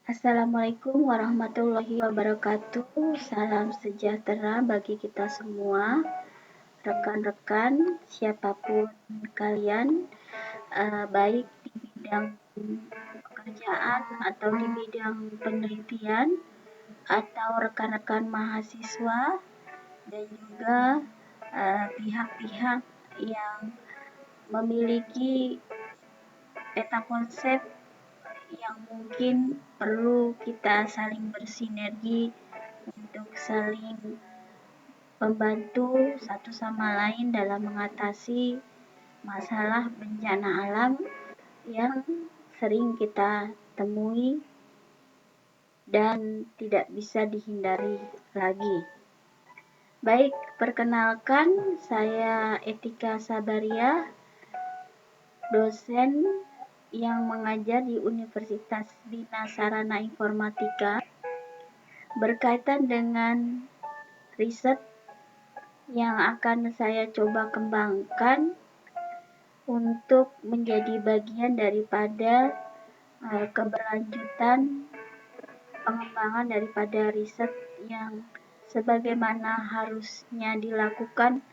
Assalamualaikum warahmatullahi wabarakatuh. Salam sejahtera bagi kita semua, rekan-rekan, siapapun kalian, baik di bidang pekerjaan atau di bidang penelitian, atau rekan-rekan mahasiswa, dan juga pihak-pihak yang memiliki peta konsep yang mungkin perlu kita saling bersinergi untuk saling membantu satu sama lain dalam mengatasi masalah bencana alam yang sering kita temui dan tidak bisa dihindari lagi. Baik, perkenalkan, saya Etika Sabaria, dosen yang mengajar di Universitas Bina Sarana Informatika berkaitan dengan riset yang akan saya coba kembangkan untuk menjadi bagian daripada keberlanjutan pengembangan daripada riset yang sebagaimana harusnya dilakukan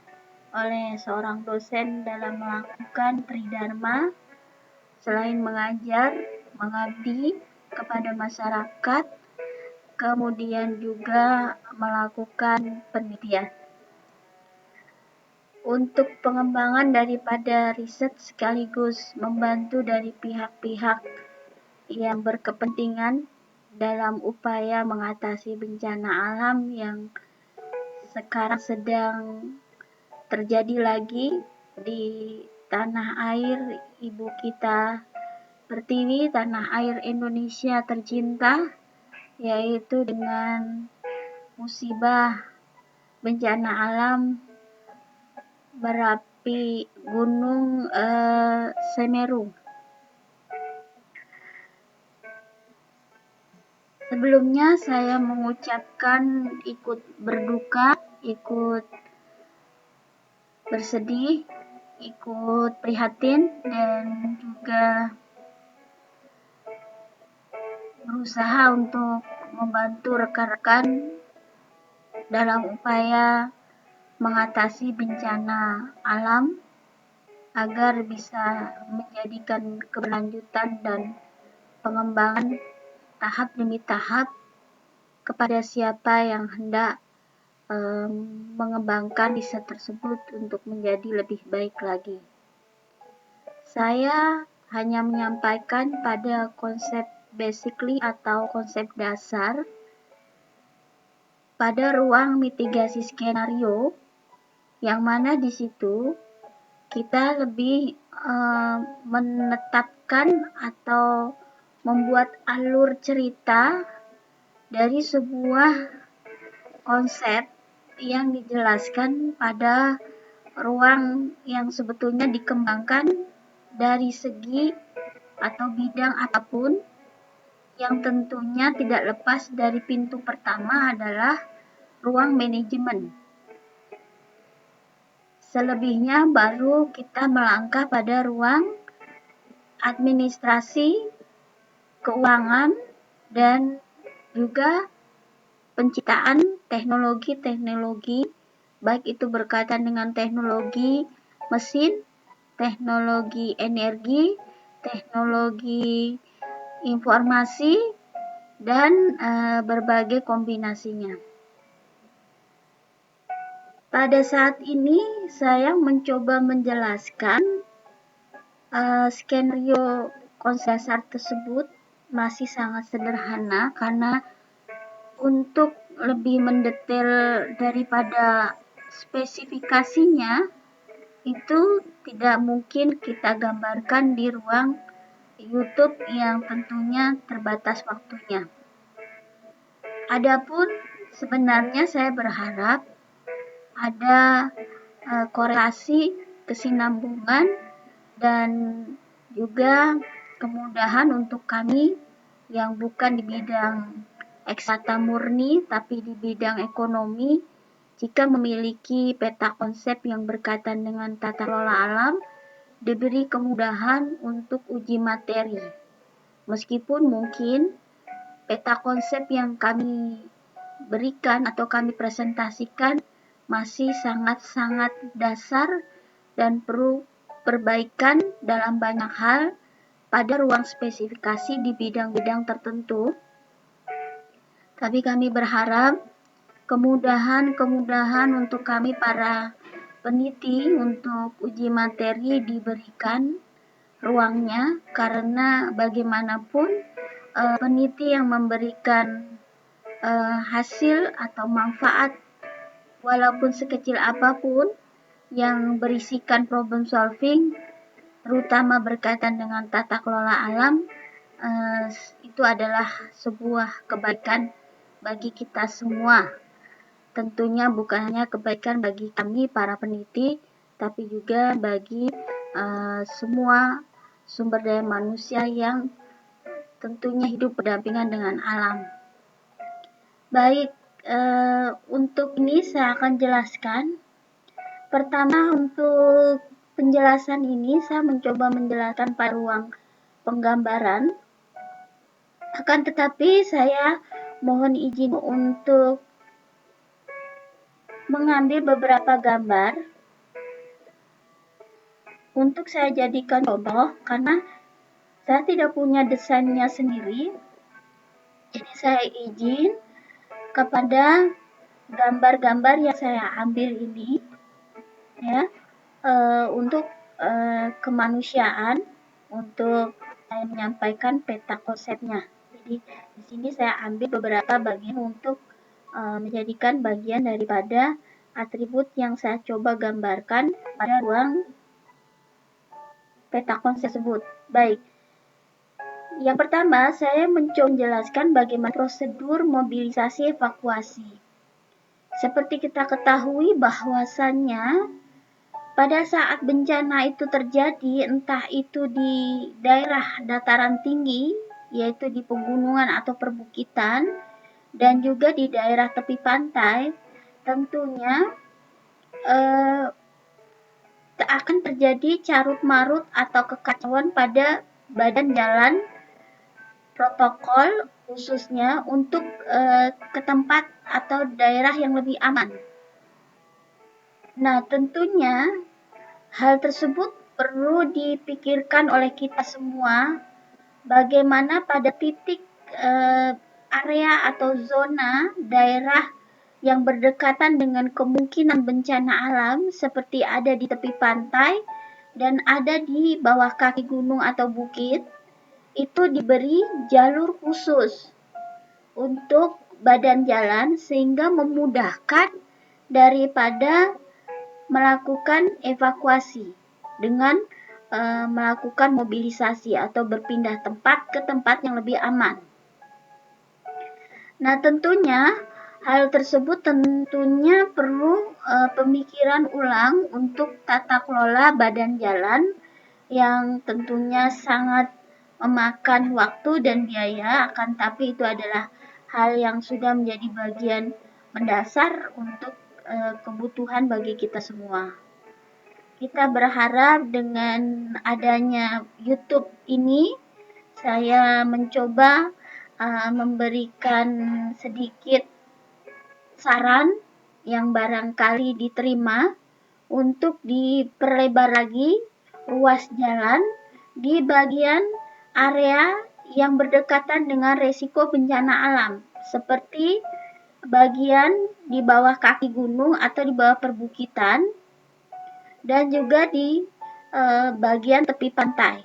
oleh seorang dosen dalam melakukan tridharma. Selain mengajar, mengabdi kepada masyarakat, kemudian juga melakukan penelitian. Untuk pengembangan daripada riset sekaligus membantu dari pihak-pihak yang berkepentingan dalam upaya mengatasi bencana alam yang sekarang sedang terjadi lagi di tanah air ibu kita Pertiwi, tanah air Indonesia tercinta, yaitu dengan musibah bencana alam berapi Gunung Semeru. Sebelumnya saya mengucapkan ikut berduka, ikut bersedih, ikut prihatin, dan juga berusaha untuk membantu rekan-rekan dalam upaya mengatasi bencana alam agar bisa menjadikan keberlanjutan dan pengembangan tahap demi tahap kepada siapa yang hendak mengembangkan riset tersebut untuk menjadi lebih baik lagi. Saya hanya menyampaikan pada konsep basically atau konsep dasar pada ruang mitigasi skenario, yang mana di situ kita lebih menetapkan atau membuat alur cerita dari sebuah konsep yang dijelaskan pada ruang yang sebetulnya dikembangkan dari segi atau bidang apapun, yang tentunya tidak lepas dari pintu pertama adalah ruang manajemen. Selebihnya baru kita melangkah pada ruang administrasi, keuangan, dan juga penciptaan teknologi-teknologi, baik itu berkaitan dengan teknologi mesin, teknologi energi, teknologi informasi, dan berbagai kombinasinya. Pada saat ini saya mencoba menjelaskan skenario konsep dasar tersebut masih sangat sederhana, karena untuk lebih mendetail daripada spesifikasinya itu tidak mungkin kita gambarkan di ruang YouTube yang tentunya terbatas waktunya. Adapun sebenarnya saya berharap ada korelasi, kesinambungan, dan juga kemudahan untuk kami yang bukan di bidang eksakta murni tapi di bidang ekonomi, jika memiliki peta konsep yang berkaitan dengan tata kelola alam, diberi kemudahan untuk uji materi. Meskipun mungkin peta konsep yang kami berikan atau kami presentasikan masih sangat-sangat dasar dan perlu perbaikan dalam banyak hal pada ruang spesifikasi di bidang-bidang tertentu. Tapi kami berharap kemudahan untuk kami para peneliti untuk uji materi diberikan ruangnya, karena bagaimanapun peneliti yang memberikan hasil atau manfaat walaupun sekecil apapun yang berisikan problem solving, terutama berkaitan dengan tata kelola alam, itu adalah sebuah kebaikan bagi kita semua. Tentunya bukan hanya kebaikan bagi kami para peneliti, tapi juga bagi semua sumber daya manusia yang tentunya hidup berdampingan dengan alam. Baik, untuk ini saya akan jelaskan. Pertama, untuk penjelasan ini saya mencoba menjelaskan pada ruang penggambaran. Akan tetapi saya mohon izin untuk mengambil beberapa gambar untuk saya jadikan contoh, karena saya tidak punya desainnya sendiri. Jadi saya izin kepada gambar-gambar yang saya ambil ini ya untuk kemanusiaan, untuk saya menyampaikan peta konsepnya. Jadi di sini saya ambil beberapa bagian untuk menjadikan bagian daripada atribut yang saya coba gambarkan pada ruang peta konsep tersebut. Baik. Yang pertama, saya mencoba menjelaskan bagaimana prosedur mobilisasi evakuasi. Seperti kita ketahui bahwasannya pada saat bencana itu terjadi, entah itu di daerah dataran tinggi, yaitu di pegunungan atau perbukitan, dan juga di daerah tepi pantai, tentunya akan terjadi carut-marut atau kekacauan pada badan jalan protokol, khususnya untuk ke tempat atau daerah yang lebih aman. Nah, tentunya hal tersebut perlu dipikirkan oleh kita semua, bagaimana pada titik area atau zona daerah yang berdekatan dengan kemungkinan bencana alam seperti ada di tepi pantai dan ada di bawah kaki gunung atau bukit, itu diberi jalur khusus untuk badan jalan sehingga memudahkan daripada melakukan evakuasi dengan melakukan mobilisasi atau berpindah tempat ke tempat yang lebih aman. Nah, tentunya hal tersebut tentunya perlu pemikiran ulang untuk tata kelola badan jalan yang tentunya sangat memakan waktu dan biaya, akan tapi itu adalah hal yang sudah menjadi bagian mendasar untuk kebutuhan bagi kita semua. Kita berharap dengan adanya YouTube ini, saya mencoba memberikan sedikit saran yang barangkali diterima untuk diperlebar lagi ruas jalan di bagian area yang berdekatan dengan resiko bencana alam, seperti bagian di bawah kaki gunung atau di bawah perbukitan, dan juga di bagian tepi pantai.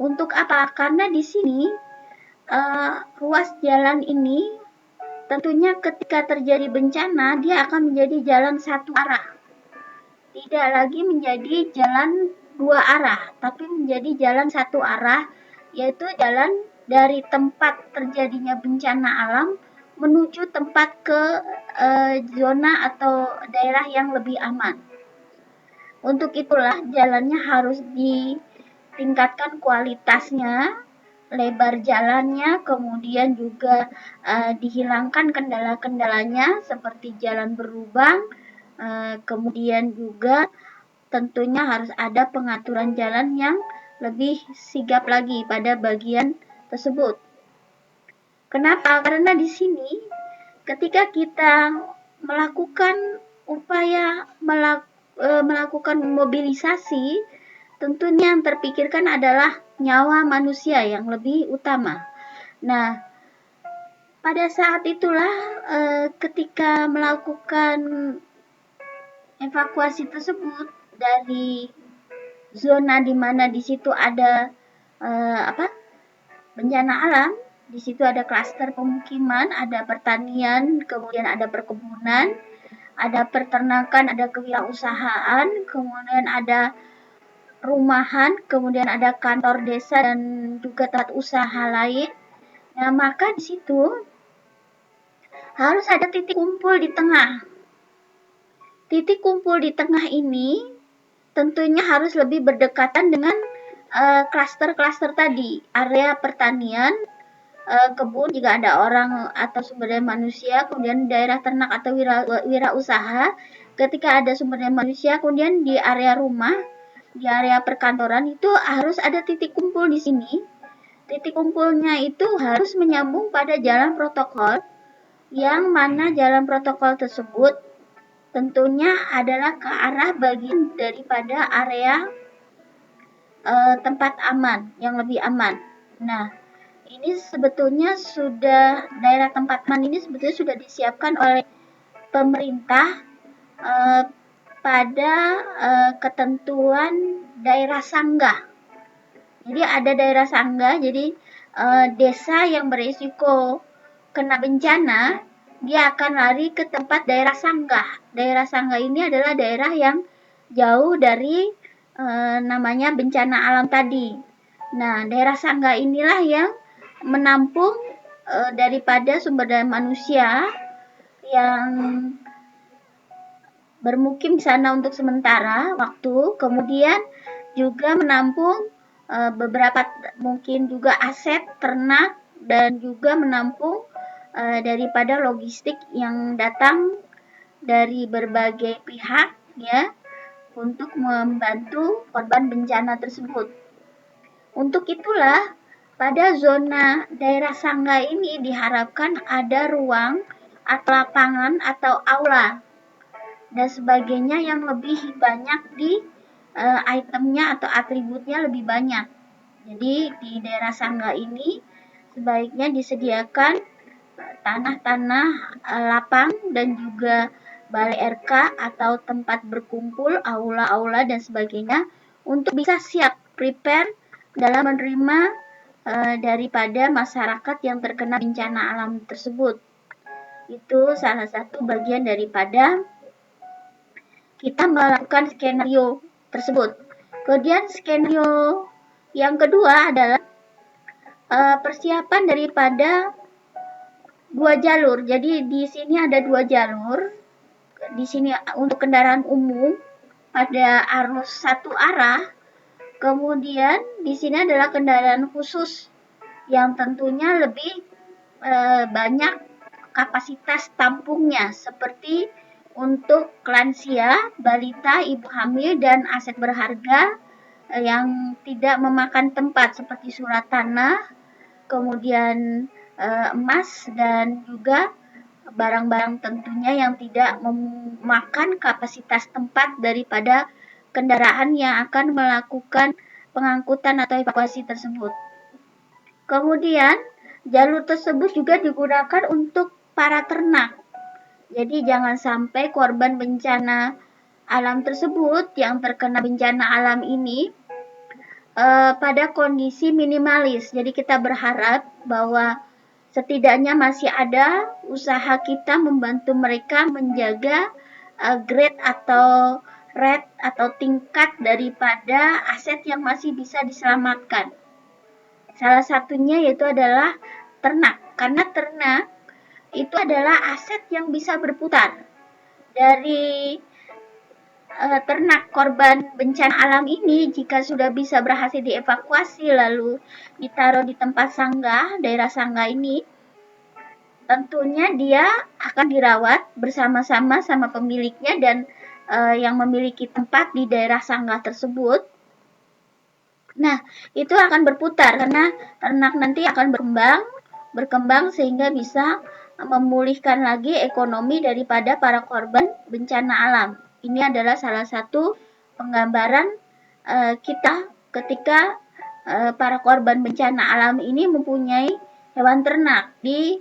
Untuk apa? Karena di sini ruas jalan ini tentunya ketika terjadi bencana dia akan menjadi jalan satu arah, tidak lagi menjadi jalan dua arah, tapi menjadi jalan satu arah, yaitu jalan dari tempat terjadinya bencana alam menuju tempat ke zona atau daerah yang lebih aman. Untuk itulah jalannya harus ditingkatkan kualitasnya, lebar jalannya, kemudian juga dihilangkan kendala-kendalanya seperti jalan berlubang, kemudian juga tentunya harus ada pengaturan jalan yang lebih sigap lagi pada bagian tersebut. Kenapa? Karena di sini ketika kita melakukan upaya melakukan mobilisasi, tentunya yang terpikirkan adalah nyawa manusia yang lebih utama. Nah, pada saat itulah ketika melakukan evakuasi tersebut dari zona di mana di situ ada bencana alam, di situ ada klaster pemukiman, ada pertanian, kemudian ada perkebunan, ada peternakan, ada kewirausahaan, kemudian ada rumahan, kemudian ada kantor desa dan juga tempat usaha lain. Nah, maka di situ harus ada titik kumpul di tengah. Titik kumpul di tengah ini tentunya harus lebih berdekatan dengan klaster-klaster tadi, area pertanian, kebun jika ada orang atau sumber daya manusia, kemudian daerah ternak atau wirausaha. Ketika ada sumber daya manusia, kemudian di area rumah, di area perkantoran itu harus ada titik kumpul di sini. Titik kumpulnya itu harus menyambung pada jalan protokol, yang mana jalan protokol tersebut tentunya adalah ke arah bagian daripada area tempat aman, yang lebih aman. Nah, ini sebetulnya daerah tempat aman ini sebetulnya sudah disiapkan oleh pemerintah pada ketentuan daerah sanggah. Jadi ada daerah sanggah, jadi desa yang berisiko kena bencana, dia akan lari ke tempat daerah sanggah. Daerah sanggah ini adalah daerah yang jauh dari namanya bencana alam tadi. Nah, daerah sanggah inilah yang menampung daripada sumber daya manusia yang bermukim di sana untuk sementara waktu, kemudian juga menampung beberapa mungkin juga aset ternak dan juga menampung daripada logistik yang datang dari berbagai pihak ya untuk membantu korban bencana tersebut. Untuk itulah pada zona daerah sanggah ini diharapkan ada ruang atau lapangan atau aula dan sebagainya yang lebih banyak di itemnya atau atributnya lebih banyak. Jadi di daerah sanggah ini sebaiknya disediakan tanah-tanah lapang dan juga balai RK atau tempat berkumpul, aula-aula dan sebagainya untuk bisa siap prepare dalam menerima daripada masyarakat yang terkena bencana alam tersebut. Itu salah satu bagian daripada kita melakukan skenario tersebut. Kemudian skenario yang kedua adalah persiapan daripada 2 jalur. Jadi di sini ada 2 jalur. Di sini untuk kendaraan umum pada arus satu arah. Kemudian di sini adalah kendaraan khusus yang tentunya lebih banyak kapasitas tampungnya seperti untuk lansia, balita, ibu hamil dan aset berharga yang tidak memakan tempat seperti surat tanah, kemudian emas dan juga barang-barang tentunya yang tidak memakan kapasitas tempat daripada kendaraan yang akan melakukan pengangkutan atau evakuasi tersebut. Kemudian jalur tersebut juga digunakan untuk para ternak. Jadi jangan sampai korban bencana alam tersebut yang terkena bencana alam ini pada kondisi minimalis. Jadi kita berharap bahwa setidaknya masih ada usaha kita membantu mereka menjaga grade atau rate atau tingkat daripada aset yang masih bisa diselamatkan. Salah satunya yaitu adalah ternak, karena ternak itu adalah aset yang bisa berputar. Dari ternak korban bencana alam ini jika sudah bisa berhasil dievakuasi lalu ditaruh di tempat sanggah, daerah sanggah ini, tentunya dia akan dirawat bersama-sama sama pemiliknya dan yang memiliki tempat di daerah sanggah tersebut. Nah, itu akan berputar karena ternak nanti akan berkembang, berkembang sehingga bisa memulihkan lagi ekonomi daripada para korban bencana alam. Ini adalah salah satu penggambaran kita ketika para korban bencana alam ini mempunyai hewan ternak di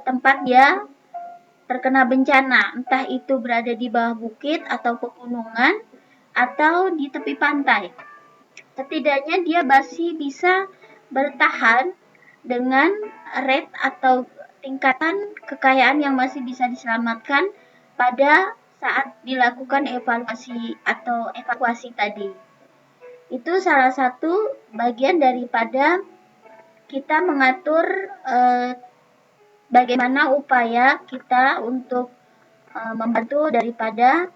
tempat dia terkena bencana, entah itu berada di bawah bukit atau pegunungan atau di tepi pantai. Setidaknya dia masih bisa bertahan dengan rate atau tingkatan kekayaan yang masih bisa diselamatkan pada saat dilakukan evaluasi atau evakuasi tadi. Itu salah satu bagian daripada kita mengatur bagaimana upaya kita untuk membantu daripada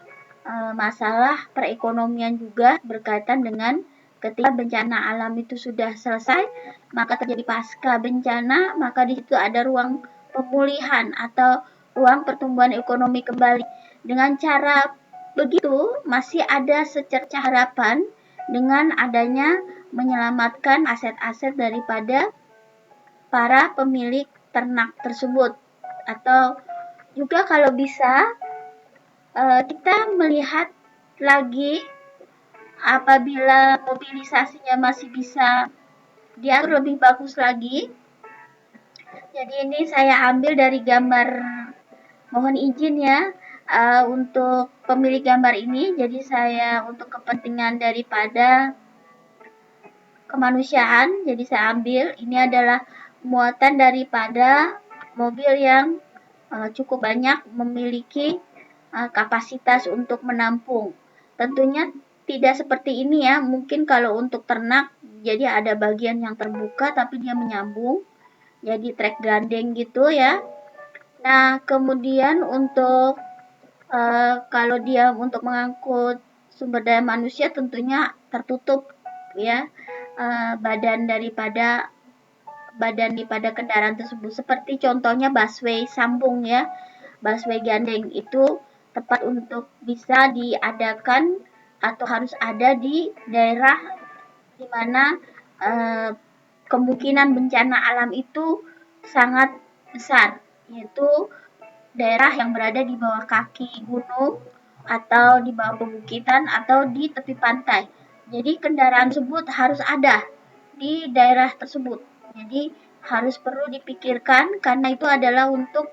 masalah perekonomian juga berkaitan dengan ketika bencana alam itu sudah selesai, maka terjadi pasca bencana, maka di situ ada ruang pemulihan atau ruang pertumbuhan ekonomi kembali. Dengan cara begitu, masih ada secercah harapan dengan adanya menyelamatkan aset-aset daripada para pemilik ternak tersebut. Atau juga kalau bisa, kita melihat lagi apabila mobilisasinya masih bisa diatur lebih bagus lagi. Jadi ini saya ambil dari gambar, mohon izin ya untuk pemilik gambar ini. Jadi saya untuk kepentingan daripada kemanusiaan, jadi saya ambil ini adalah muatan daripada mobil yang cukup banyak memiliki kapasitas untuk menampung. Tentunya tidak seperti ini ya, mungkin kalau untuk ternak jadi ada bagian yang terbuka tapi dia menyambung jadi trek gandeng gitu ya. Nah kemudian untuk kalau dia untuk mengangkut sumber daya manusia tentunya tertutup ya, badan daripada kendaraan tersebut, seperti contohnya busway sambung ya, busway gandeng itu tepat untuk bisa diadakan atau harus ada di daerah di mana kemungkinan bencana alam itu sangat besar, yaitu daerah yang berada di bawah kaki gunung atau di bawah pebukitan atau di tepi pantai. Jadi kendaraan tersebut harus ada di daerah tersebut. Jadi harus perlu dipikirkan karena itu adalah untuk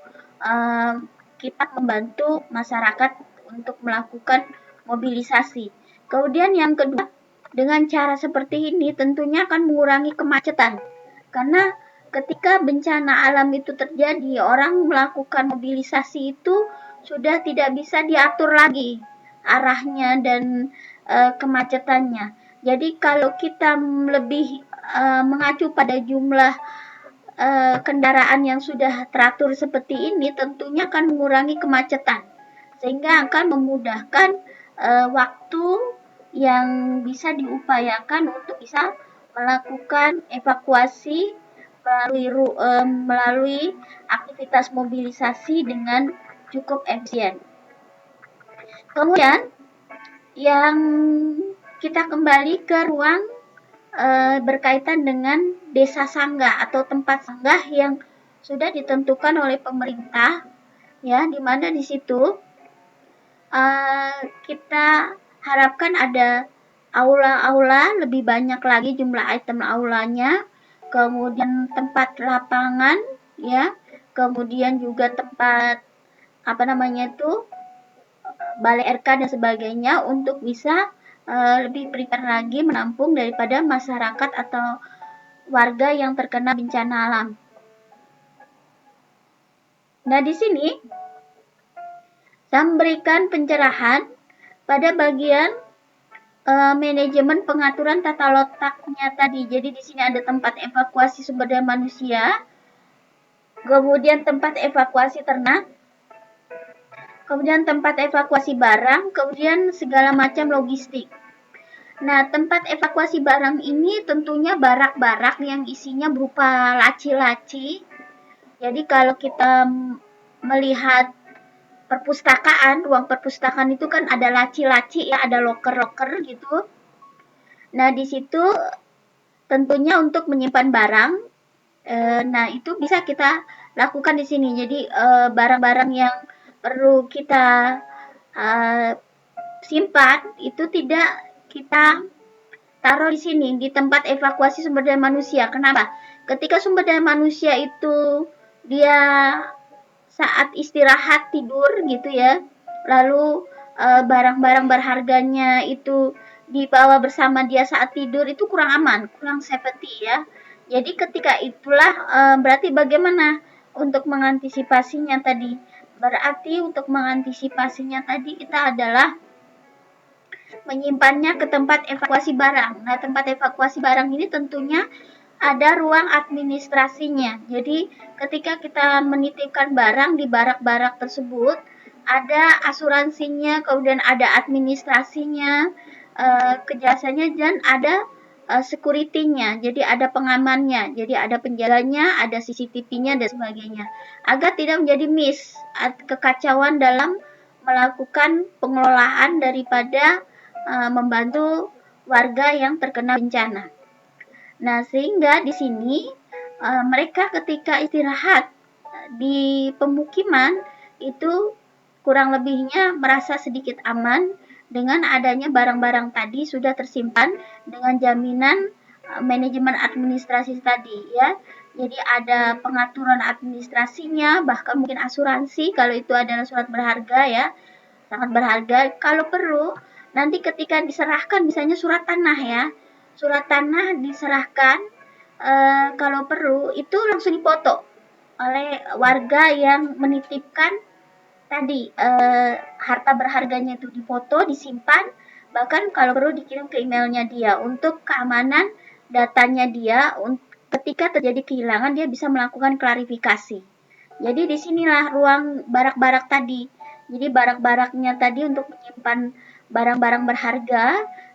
kita membantu masyarakat untuk melakukan mobilisasi. Kemudian yang kedua, dengan cara seperti ini tentunya akan mengurangi kemacetan. Karena ketika bencana alam itu terjadi, orang melakukan mobilisasi itu sudah tidak bisa diatur lagi arahnya dan kemacetannya. Jadi kalau kita lebih mengacu pada jumlah kendaraan yang sudah teratur seperti ini, tentunya akan mengurangi kemacetan, sehingga akan memudahkan waktu yang bisa diupayakan untuk bisa melakukan evakuasi melalui aktivitas mobilisasi dengan cukup efisien. Kemudian yang kita kembali ke ruang berkaitan dengan desa sanggah atau tempat sanggah yang sudah ditentukan oleh pemerintah ya, di mana di situ kita harapkan ada aula-aula, lebih banyak lagi jumlah item aulanya, kemudian tempat lapangan ya, kemudian juga tempat balai RK dan sebagainya untuk bisa lebih prepare lagi menampung daripada masyarakat atau warga yang terkena bencana alam. Nah, di sini saya memberikan pencerahan pada bagian manajemen pengaturan tata letaknya tadi. Jadi di sini ada tempat evakuasi sumber daya manusia, kemudian tempat evakuasi ternak, kemudian tempat evakuasi barang, kemudian segala macam logistik. Nah, tempat evakuasi barang ini tentunya barak-barak yang isinya berupa laci-laci. Jadi kalau kita melihat perpustakaan, ruang perpustakaan itu kan ada laci-laci ya, ada loker-loker gitu. Nah, di situ tentunya untuk menyimpan barang Nah, itu bisa kita lakukan di sini. Jadi, barang-barang yang perlu kita uh, simpan itu tidak kita taruh di sini, di tempat evakuasi sumber daya manusia. Kenapa? Ketika sumber daya manusia itu dia saat istirahat tidur gitu ya, lalu barang-barang berharganya itu dibawa bersama dia saat tidur, itu kurang aman, kurang safety ya. Jadi ketika itulah berarti bagaimana untuk mengantisipasinya tadi? Berarti untuk mengantisipasinya tadi kita adalah menyimpannya ke tempat evakuasi barang. Nah, tempat evakuasi barang ini tentunya ada ruang administrasinya. Jadi, ketika kita menitipkan barang di barak-barak tersebut, ada asuransinya, kemudian ada administrasinya, kejelasannya, dan ada security-nya. Jadi, ada pengamannya, jadi ada penjaganya, ada CCTV-nya, dan sebagainya. Agar tidak menjadi miss, kekacauan dalam melakukan pengelolaan daripada membantu warga yang terkena bencana. Nah, sehingga di sini mereka ketika istirahat di pemukiman itu kurang lebihnya merasa sedikit aman dengan adanya barang-barang tadi sudah tersimpan dengan jaminan manajemen administrasi tadi ya. Jadi ada pengaturan administrasinya, bahkan mungkin asuransi kalau itu adalah surat berharga ya, sangat berharga. Kalau perlu nanti ketika diserahkan misalnya surat tanah ya, surat tanah diserahkan kalau perlu itu langsung dipoto oleh warga yang menitipkan tadi harta berharganya itu dipoto, disimpan, bahkan kalau perlu dikirim ke emailnya dia untuk keamanan datanya dia ketika terjadi kehilangan dia bisa melakukan klarifikasi. Jadi disinilah ruang barak-barak tadi. Jadi barak-baraknya tadi untuk menyimpan barang-barang berharga.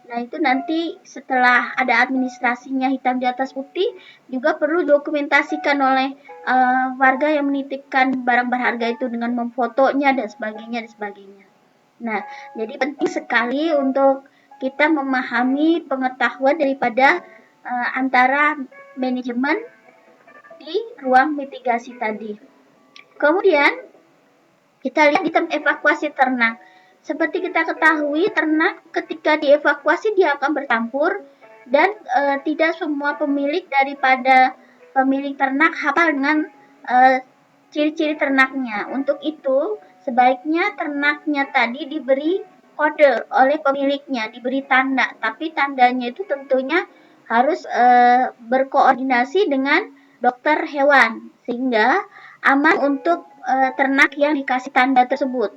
Nah, itu nanti setelah ada administrasinya hitam di atas putih, juga perlu dokumentasikan oleh warga yang menitipkan barang berharga itu dengan memfotonya dan sebagainya dan sebagainya. Nah, jadi penting sekali untuk kita memahami pengetahuan daripada antara manajemen di ruang mitigasi tadi. Kemudian kita lihat di tempat evakuasi ternak. Seperti kita ketahui, ternak ketika dievakuasi dia akan bercampur dan tidak semua pemilik daripada pemilik ternak hafal dengan ciri-ciri ternaknya. Untuk itu, sebaiknya ternaknya tadi diberi kode oleh pemiliknya, diberi tanda. Tapi tandanya itu tentunya harus berkoordinasi dengan dokter hewan sehingga aman untuk ternak yang dikasih tanda tersebut.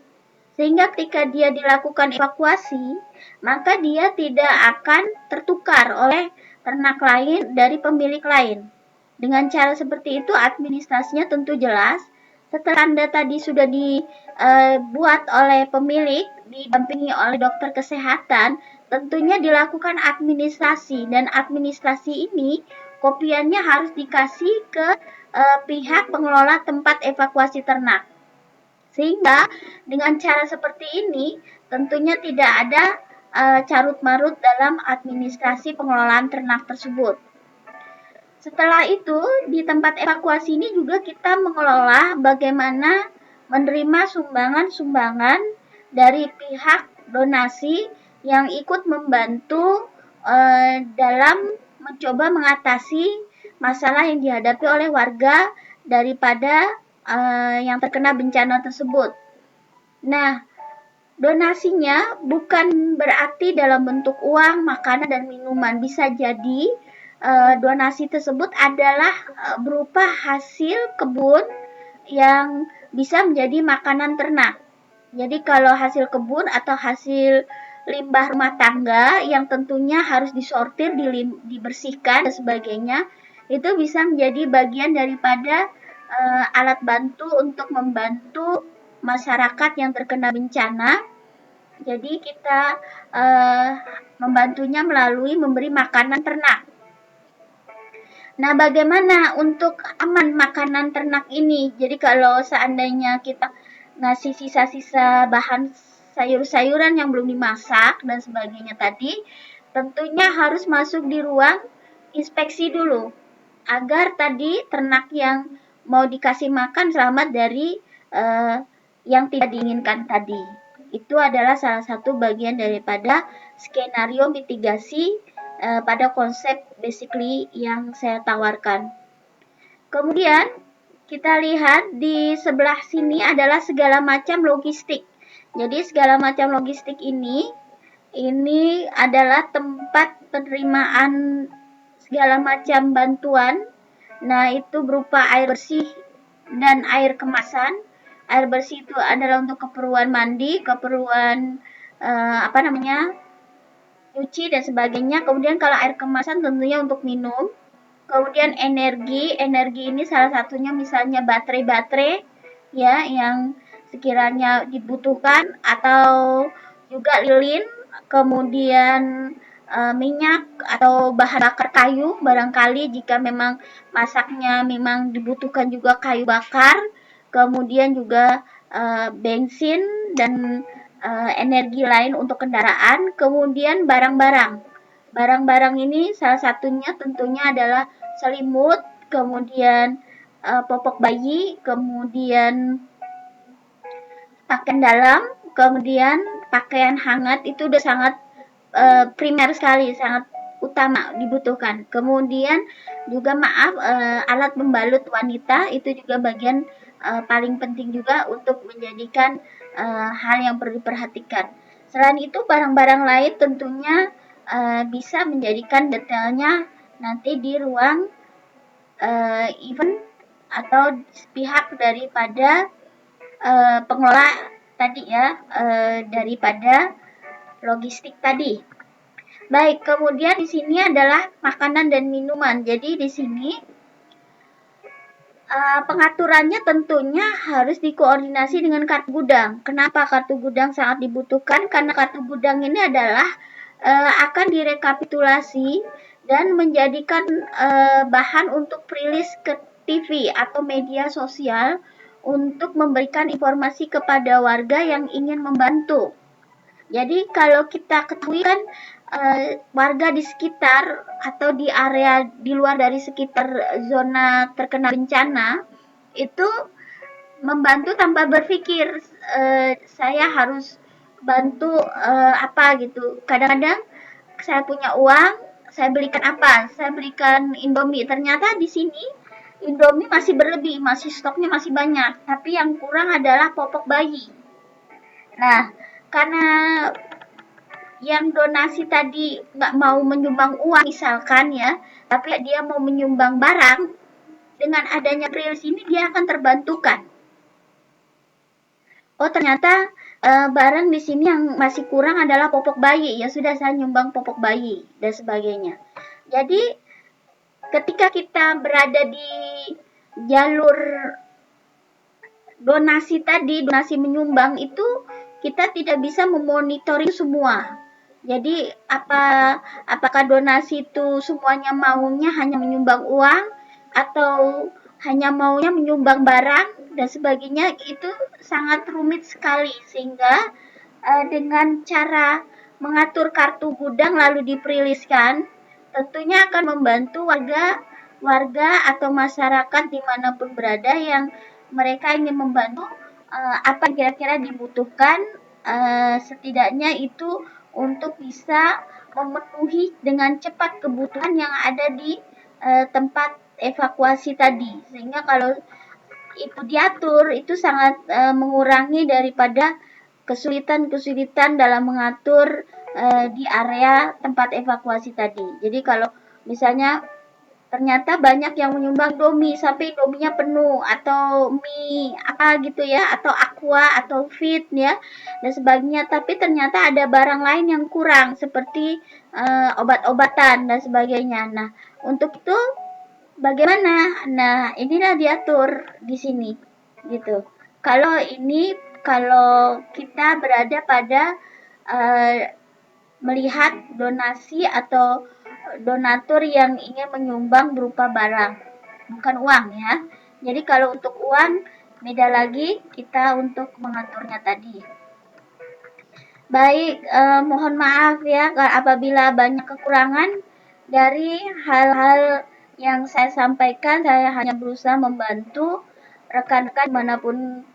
Sehingga ketika dia dilakukan evakuasi, maka dia tidak akan tertukar oleh ternak lain dari pemilik lain. Dengan cara seperti itu administrasinya tentu jelas. Setelah tanda tadi sudah dibuat oleh pemilik, didampingi oleh dokter kesehatan, tentunya dilakukan administrasi dan administrasi ini kopiannya harus dikasih ke pihak pengelola tempat evakuasi ternak. Sehingga dengan cara seperti ini tentunya tidak ada carut-marut dalam administrasi pengelolaan ternak tersebut. Setelah itu, di tempat evakuasi ini juga kita mengelola bagaimana menerima sumbangan-sumbangan dari pihak donasi yang ikut membantu dalam mencoba mengatasi masalah yang dihadapi oleh warga daripada yang terkena bencana tersebut. Nah, donasinya bukan berarti dalam bentuk uang, makanan, dan minuman. Bisa jadi donasi tersebut adalah berupa hasil kebun yang bisa menjadi makanan ternak. Jadi kalau hasil kebun atau hasil limbah rumah tangga yang tentunya harus disortir, dibersihkan dan sebagainya, itu bisa menjadi bagian daripada alat bantu untuk membantu masyarakat yang terkena bencana. Jadi kita membantunya melalui memberi makanan ternak. Nah, bagaimana untuk aman makanan ternak ini? Jadi kalau seandainya kita ngasih sisa-sisa bahan sayur-sayuran yang belum dimasak dan sebagainya tadi, tentunya harus masuk di ruang inspeksi dulu. agar tadi ternak yang mau dikasih makan selamat dari yang tidak diinginkan tadi. Itu adalah salah satu bagian daripada skenario mitigasi pada konsep basically yang saya tawarkan. Kemudian kita lihat di sebelah sini adalah segala macam logistik. Jadi segala macam logistik ini adalah tempat penerimaan segala macam bantuan. Nah, itu berupa air bersih dan air kemasan. Air bersih itu adalah untuk keperluan mandi, keperluan cuci dan sebagainya. Kemudian kalau air kemasan tentunya untuk minum. Kemudian energi ini salah satunya misalnya baterai-baterai ya yang sekiranya dibutuhkan, atau juga lilin, kemudian minyak atau bahan bakar kayu barangkali jika memang masaknya memang dibutuhkan juga kayu bakar, kemudian juga bensin dan energi lain untuk kendaraan, kemudian barang-barang. Barang-barang ini salah satunya tentunya adalah selimut, kemudian popok bayi, kemudian pakaian dalam, kemudian pakaian hangat itu udah sangat primer sekali, sangat utama dibutuhkan. Kemudian juga alat pembalut wanita itu juga bagian paling penting juga untuk menjadikan hal yang perlu diperhatikan. Selain itu barang-barang lain tentunya bisa menjadikan detailnya nanti di ruang event atau pihak daripada pengelola tadi ya, daripada logistik tadi. Baik, kemudian di sini adalah makanan dan minuman. Jadi di sini pengaturannya tentunya harus dikoordinasi dengan kartu gudang. Kenapa kartu gudang sangat dibutuhkan? Karena kartu gudang ini adalah akan direkapitulasi dan menjadikan bahan untuk rilis ke TV atau media sosial untuk memberikan informasi kepada warga yang ingin membantu. Jadi kalau kita ketahui kan warga di sekitar atau di area di luar dari sekitar zona terkena bencana itu membantu tanpa berpikir saya harus bantu apa gitu. Kadang-kadang saya punya uang, saya belikan apa? Saya belikan Indomie. Ternyata di sini Indomie masih berlebih, masih stoknya masih banyak. Tapi yang kurang adalah popok bayi. Nah, karena yang donasi tadi nggak mau menyumbang uang misalkan ya, tapi dia mau menyumbang barang, dengan adanya rilis ini dia akan terbantukan. Oh ternyata barang di sini yang masih kurang adalah popok bayi, ya sudah saya nyumbang popok bayi dan sebagainya. Jadi ketika kita berada di jalur donasi tadi, donasi menyumbang itu kita tidak bisa memonitoring semua. Jadi apakah donasi itu semuanya maunya hanya menyumbang uang atau hanya maunya menyumbang barang dan sebagainya, itu sangat rumit sekali, sehingga dengan cara mengatur kartu gudang lalu diperiliskan tentunya akan membantu warga atau masyarakat dimanapun berada yang mereka ingin membantu apa kira-kira dibutuhkan, setidaknya itu untuk bisa memenuhi dengan cepat kebutuhan yang ada di tempat evakuasi tadi, sehingga kalau itu diatur itu sangat mengurangi daripada kesulitan dalam mengatur di area tempat evakuasi tadi. Jadi kalau misalnya ternyata banyak yang menyumbang Indomie sampai Indominya penuh, atau mie apa gitu ya, atau aqua atau fit ya dan sebagainya, tapi ternyata ada barang lain yang kurang seperti obat-obatan dan sebagainya. Nah, untuk itu bagaimana? Nah, inilah diatur di sini gitu. Kalau kita berada pada melihat donasi atau donatur yang ingin menyumbang berupa barang, bukan uang ya. Jadi kalau untuk uang beda lagi kita untuk mengaturnya tadi. Baik, mohon maaf ya apabila banyak kekurangan dari hal-hal yang saya sampaikan, saya hanya berusaha membantu rekan-rekan dimanapun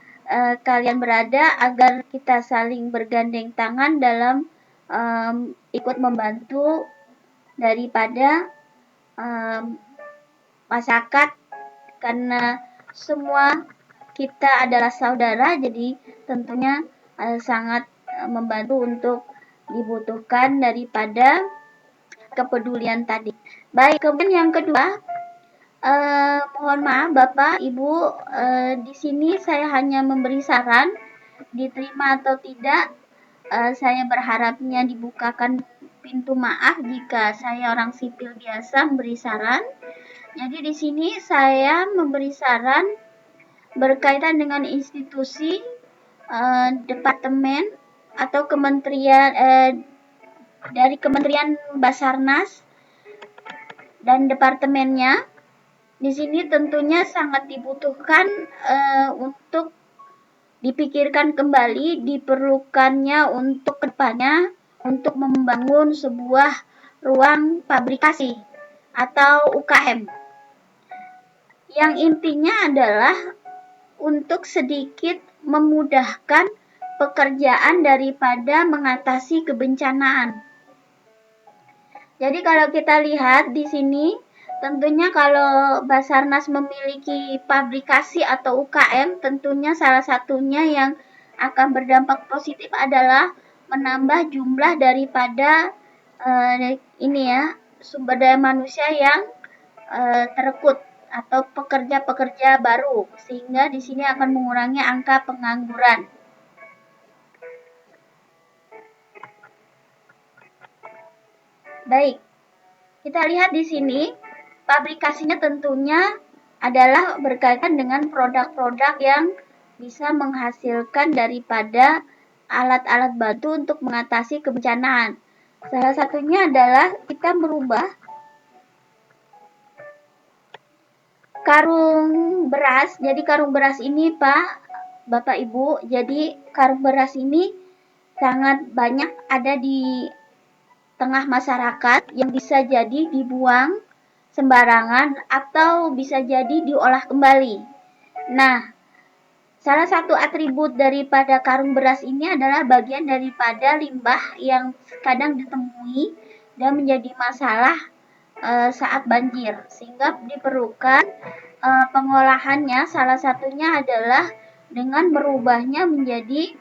kalian berada agar kita saling bergandeng tangan dalam ikut membantu daripada masyarakat, karena semua kita adalah saudara, jadi tentunya sangat membantu untuk dibutuhkan daripada kepedulian tadi. Baik, kemudian yang kedua, mohon maaf Bapak, Ibu, di sini saya hanya memberi saran, diterima atau tidak, saya berharapnya dibukakan pintu maaf jika saya orang sipil biasa memberi saran. Jadi di sini saya memberi saran berkaitan dengan institusi, departemen atau kementerian dari Kementerian Basarnas dan departemennya. Di sini tentunya sangat dibutuhkan untuk dipikirkan kembali diperlukannya untuk kedepannya untuk membangun sebuah ruang pabrikasi atau UKM. Yang intinya adalah untuk sedikit memudahkan pekerjaan daripada mengatasi kebencanaan. Jadi kalau kita lihat di sini, tentunya kalau Basarnas memiliki pabrikasi atau UKM, tentunya salah satunya yang akan berdampak positif adalah menambah jumlah daripada sumber daya manusia yang terekrut atau pekerja-pekerja baru, sehingga di sini akan mengurangi angka pengangguran. Baik, kita lihat di sini, pabrikasinya tentunya adalah berkaitan dengan produk-produk yang bisa menghasilkan daripada alat-alat bantu untuk mengatasi kebencanaan. Salah satunya adalah kita merubah karung beras. Jadi karung beras ini Pak, Bapak Ibu, jadi karung beras ini sangat banyak ada di tengah masyarakat yang bisa jadi dibuang sembarangan atau bisa jadi diolah kembali. Nah, salah satu atribut daripada karung beras ini adalah bagian daripada limbah yang kadang ditemui dan menjadi masalah saat banjir, sehingga diperlukan pengolahannya. Salah satunya adalah dengan merubahnya menjadi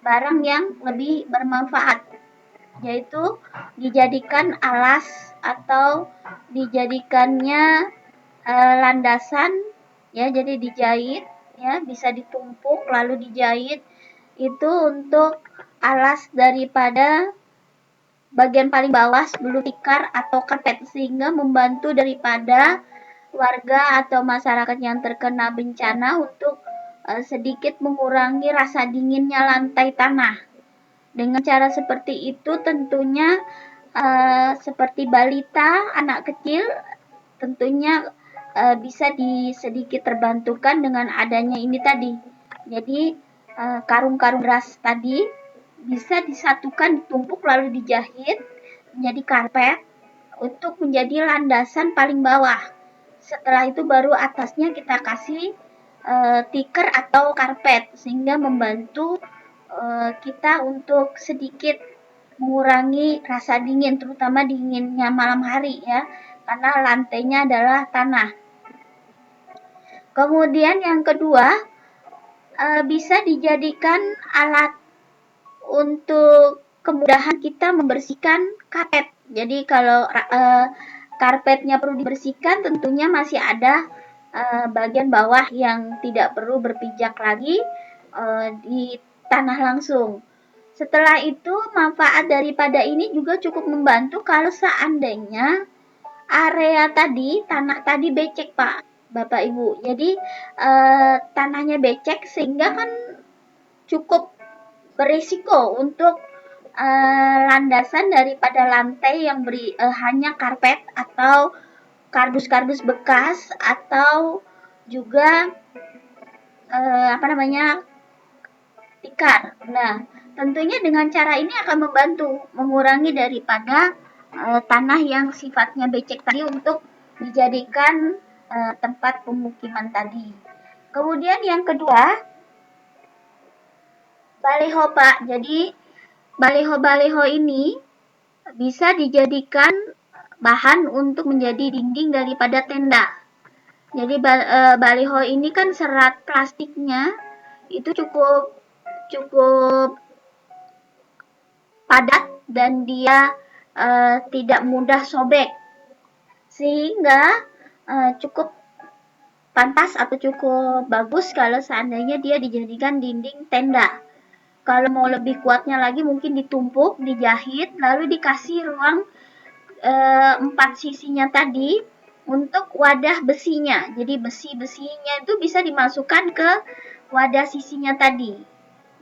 barang yang lebih bermanfaat, yaitu dijadikan alas atau dijadikannya landasan, ya, jadi dijahit, ya, bisa ditumpuk lalu dijahit, itu untuk alas daripada bagian paling bawah sebelum tikar atau karpet, sehingga membantu daripada warga atau masyarakat yang terkena bencana untuk sedikit mengurangi rasa dinginnya lantai tanah. Dengan cara seperti itu tentunya seperti balita, anak kecil, tentunya bisa sedikit terbantukan dengan adanya ini tadi. Jadi karung-karung beras tadi bisa disatukan, ditumpuk lalu dijahit menjadi karpet untuk menjadi landasan paling bawah. Setelah itu baru atasnya kita kasih tikar atau karpet, sehingga membantu kita untuk sedikit mengurangi rasa dingin, terutama dinginnya malam hari, ya, karena lantainya adalah tanah. Kemudian yang kedua, bisa dijadikan alat untuk kemudahan kita membersihkan karpet. Jadi kalau karpetnya perlu dibersihkan, tentunya masih ada bagian bawah yang tidak perlu berpijak lagi di tanah langsung. Setelah itu, manfaat daripada ini juga cukup membantu kalau seandainya area tadi, tanah tadi becek Pak, Bapak Ibu. Jadi tanahnya becek sehingga kan cukup berisiko untuk landasan daripada lantai yang hanya karpet atau kardus-kardus bekas atau juga tikar. Nah, tentunya dengan cara ini akan membantu mengurangi daripada tanah yang sifatnya becek tadi untuk dijadikan tempat pemukiman tadi. Kemudian yang kedua, baleho Pak. Jadi baleho-baleho ini bisa dijadikan bahan untuk menjadi dinding daripada tenda. Jadi baleho ini kan serat plastiknya itu cukup padat dan dia tidak mudah sobek, sehingga cukup pantas atau cukup bagus kalau seandainya dia dijadikan dinding tenda. Kalau mau lebih kuatnya lagi mungkin ditumpuk, dijahit, lalu dikasih ruang 4 sisinya tadi untuk wadah besinya. Jadi besi-besinya itu bisa dimasukkan ke wadah sisinya tadi.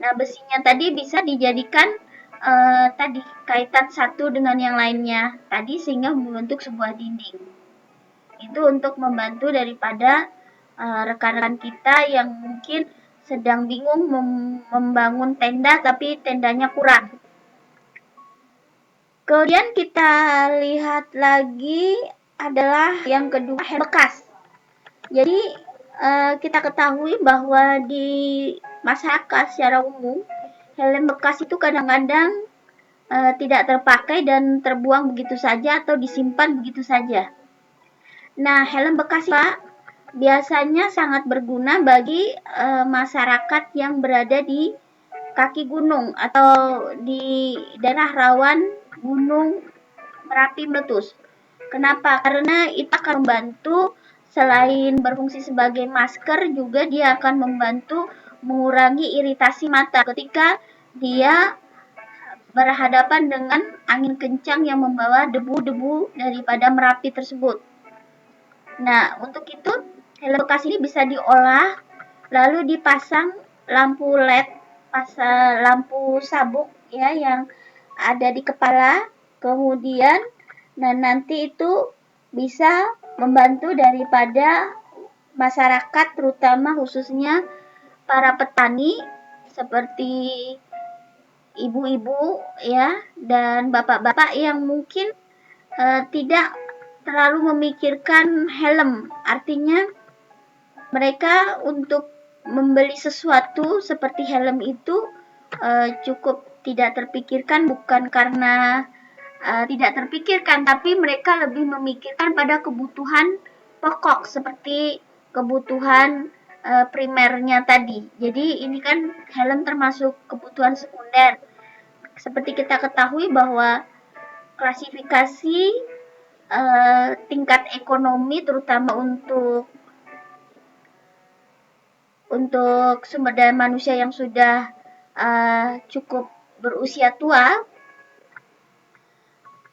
Nah, besinya tadi bisa dijadikan tadi kaitan satu dengan yang lainnya tadi sehingga membentuk sebuah dinding. Itu untuk membantu daripada rekan-rekan kita yang mungkin sedang bingung membangun tenda tapi tendanya kurang. Kemudian kita lihat lagi adalah yang kedua, helm bekas. Jadi kita ketahui bahwa di masyarakat secara umum helm bekas itu kadang-kadang tidak terpakai dan terbuang begitu saja atau disimpan begitu saja. Nah, helm bekas Pak biasanya sangat berguna bagi masyarakat yang berada di kaki gunung atau di daerah rawan gunung Merapi meletus. Kenapa? Karena itu akan membantu selain berfungsi sebagai masker juga dia akan membantu mengurangi iritasi mata ketika dia berhadapan dengan angin kencang yang membawa debu-debu daripada Merapi tersebut. Nah, untuk itu helm bekas ini bisa diolah lalu dipasang lampu LED, lampu sabuk ya yang ada di kepala. Kemudian nanti itu bisa membantu daripada masyarakat terutama khususnya para petani seperti ibu-ibu ya dan bapak-bapak yang mungkin tidak terlalu memikirkan helm. Artinya mereka untuk membeli sesuatu seperti helm itu cukup tidak terpikirkan, bukan karena tidak terpikirkan, tapi mereka lebih memikirkan pada kebutuhan pokok seperti kebutuhan primernya tadi. Jadi ini kan helm termasuk kebutuhan sekunder. Seperti kita ketahui bahwa klasifikasi tingkat ekonomi terutama untuk sumber daya manusia yang sudah cukup berusia tua